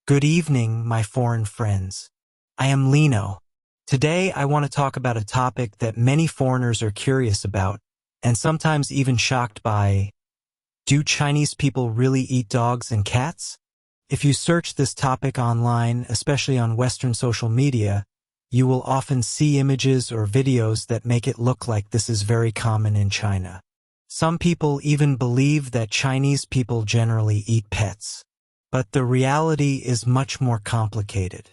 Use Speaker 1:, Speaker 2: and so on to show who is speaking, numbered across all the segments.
Speaker 1: Good evening, my foreign friends. I am Lino. Today, I want to talk about a topic that many foreigners are curious about, and sometimes even shocked by. Do Chinese people really eat dogs and cats? If you search this topic online, especially on Western social media, you will often see images or videos that make it look like this is very common in China. Some people even believe that Chinese people generally eat pets. But the reality is much more complicated.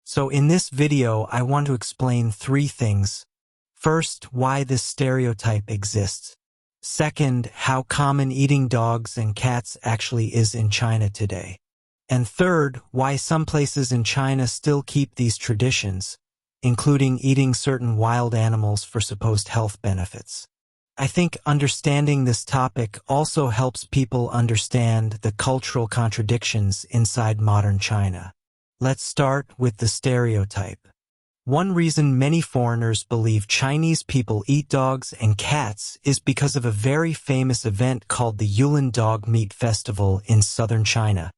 Speaker 1: So in this video, I want to explain three things. First, why this stereotype exists. Second, how common eating dogs and cats actually is in China today. And third, why some places in China still keep these traditions, including eating certain wild animals for supposed health benefits. I think understanding this topic also helps people understand the cultural contradictions inside modern China. Let's start with the stereotype. One reason many foreigners believe Chinese people eat dogs and cats is because of a very famous event called the Yulin Dog Meat Festival in southern China.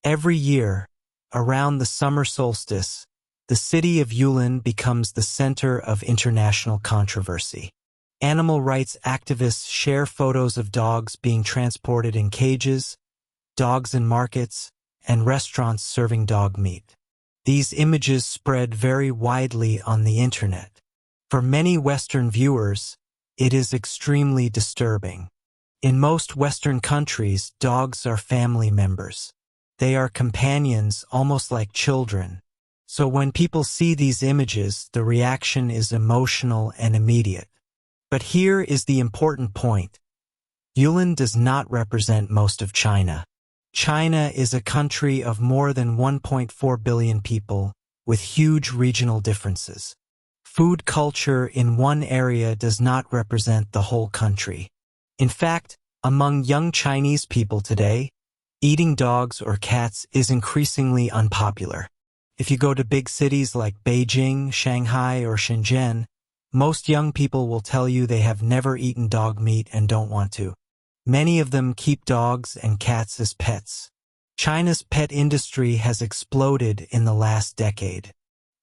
Speaker 1: Every year, around the summer solstice, the city of Yulin becomes the center of international controversy. Animal rights activists share photos of dogs being transported in cages, dogs in markets, and restaurants serving dog meat. These images spread very widely on the internet. For many Western viewers, it is extremely disturbing. In most Western countries, dogs are family members. They are companions, almost like children. So when people see these images, the reaction is emotional and immediate. But here is the important point. Yulin does not represent most of China. China is a country of more than 1.4 billion people, with huge regional differences. Food culture in one area does not represent the whole country. In fact, among young Chinese people today, eating dogs or cats is increasingly unpopular. If you go to big cities like Beijing, Shanghai, or Shenzhen, most young people will tell you they have never eaten dog meat and don't want to. Many of them keep dogs and cats as pets. China's pet industry has exploded in the last decade.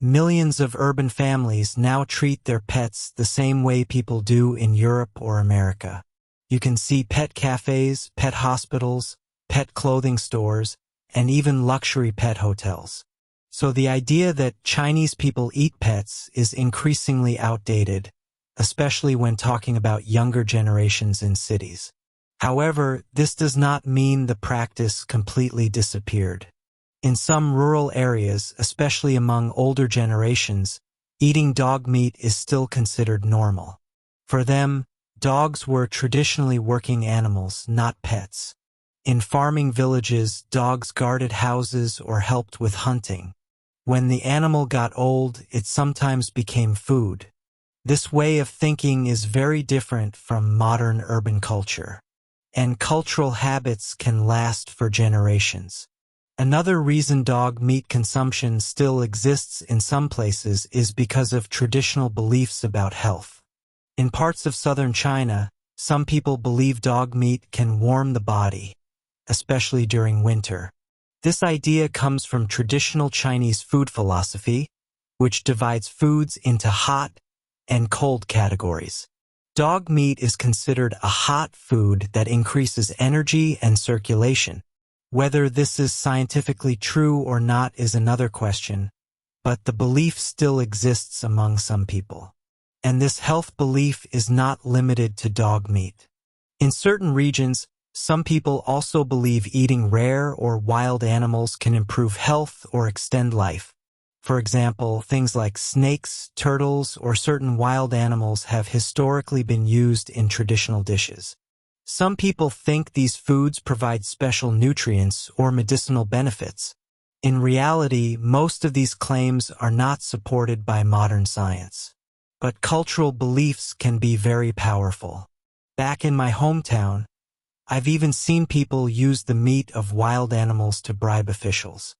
Speaker 1: Millions of urban families now treat their pets the same way people do in Europe or America. You can see pet cafes, pet hospitals, pet clothing stores, and even luxury pet hotels. So the idea that Chinese people eat pets is increasingly outdated, especially when talking about younger generations in cities. However, this does not mean the practice completely disappeared. In some rural areas, especially among older generations, eating dog meat is still considered normal. For them, dogs were traditionally working animals, not pets. In farming villages, dogs guarded houses or helped with hunting. When the animal got old, it sometimes became food. This way of thinking is very different from modern urban culture. And cultural habits can last for generations. Another reason dog meat consumption still exists in some places is because of traditional beliefs about health. In parts of southern China, some people believe dog meat can warm the body, especially during winter. This idea comes from traditional Chinese food philosophy, which divides foods into hot and cold categories. Dog meat is considered a hot food that increases energy and circulation. Whether this is scientifically true or not is another question, but the belief still exists among some people. And this health belief is not limited to dog meat. In certain regions, some people also believe eating rare or wild animals can improve health or extend life. For example, things like snakes, turtles, or certain wild animals have historically been used in traditional dishes. Some people think these foods provide special nutrients or medicinal benefits. In reality, most of these claims are not supported by modern science. But cultural beliefs can be very powerful. Back in my hometown, I've even seen people use the meat of wild animals to bribe officials.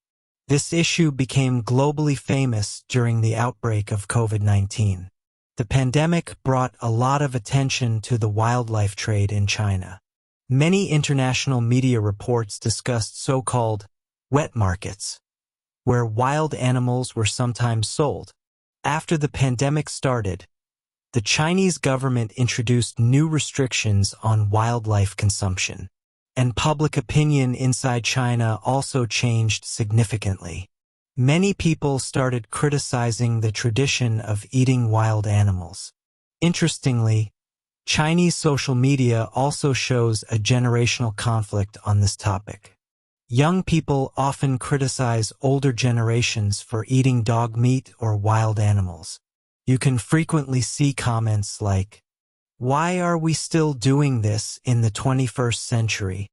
Speaker 1: This issue became globally famous during the outbreak of COVID-19. The pandemic brought a lot of attention to the wildlife trade in China. Many international media reports discussed so-called wet markets, where wild animals were sometimes sold. After the pandemic started, the Chinese government introduced new restrictions on wildlife consumption, and public opinion inside China also changed significantly. Many people started criticizing the tradition of eating wild animals. Interestingly, Chinese social media also shows a generational conflict on this topic. Young people often criticize older generations for eating dog meat or wild animals. You can frequently see comments like, "Why are we still doing this in the 21st century?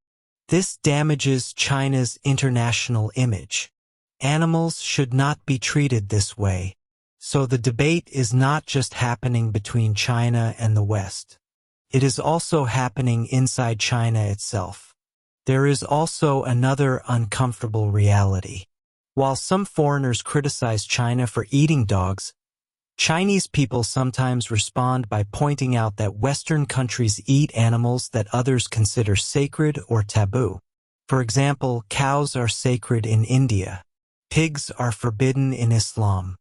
Speaker 1: This damages China's international image. Animals should not be treated this way." So the debate is not just happening between China and the West. It is also happening inside China itself. There is also another uncomfortable reality. While some foreigners criticize China for eating dogs, Chinese people sometimes respond by pointing out that Western countries eat animals that others consider sacred or taboo. For example, cows are sacred in India. Pigs are forbidden in Islam.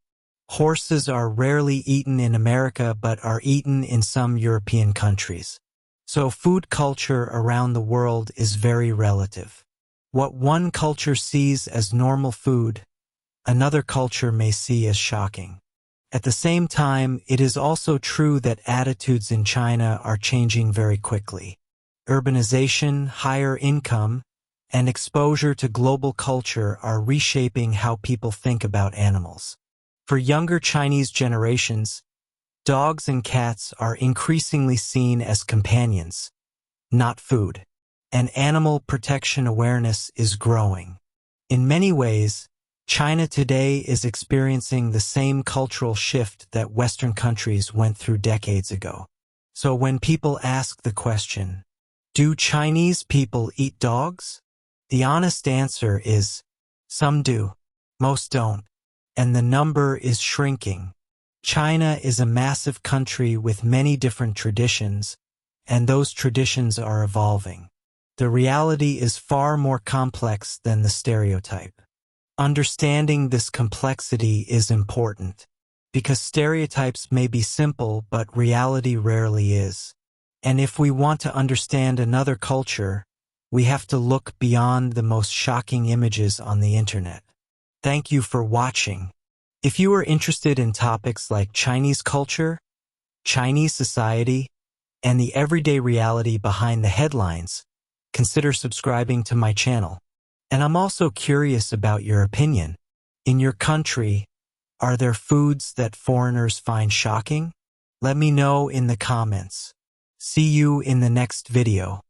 Speaker 1: Horses are rarely eaten in America but are eaten in some European countries. So food culture around the world is very relative. What one culture sees as normal food, another culture may see as shocking. At the same time, it is also true that attitudes in China are changing very quickly. Urbanization, higher income, and exposure to global culture are reshaping how people think about animals. For younger Chinese generations, dogs and cats are increasingly seen as companions, not food, and animal protection awareness is growing. In many ways, China today is experiencing the same cultural shift that Western countries went through decades ago. So when people ask the question, "Do Chinese people eat dogs?" the honest answer is, some do, most don't, and the number is shrinking. China is a massive country with many different traditions, and those traditions are evolving. The reality is far more complex than the stereotype. Understanding this complexity is important, because stereotypes may be simple but reality rarely is. And if we want to understand another culture, we have to look beyond the most shocking images on the internet. Thank you for watching. If you are interested in topics like Chinese culture, Chinese society, and the everyday reality behind the headlines, consider subscribing to my channel. And I'm also curious about your opinion. In your country, are there foods that foreigners find shocking? Let me know in the comments. See you in the next video.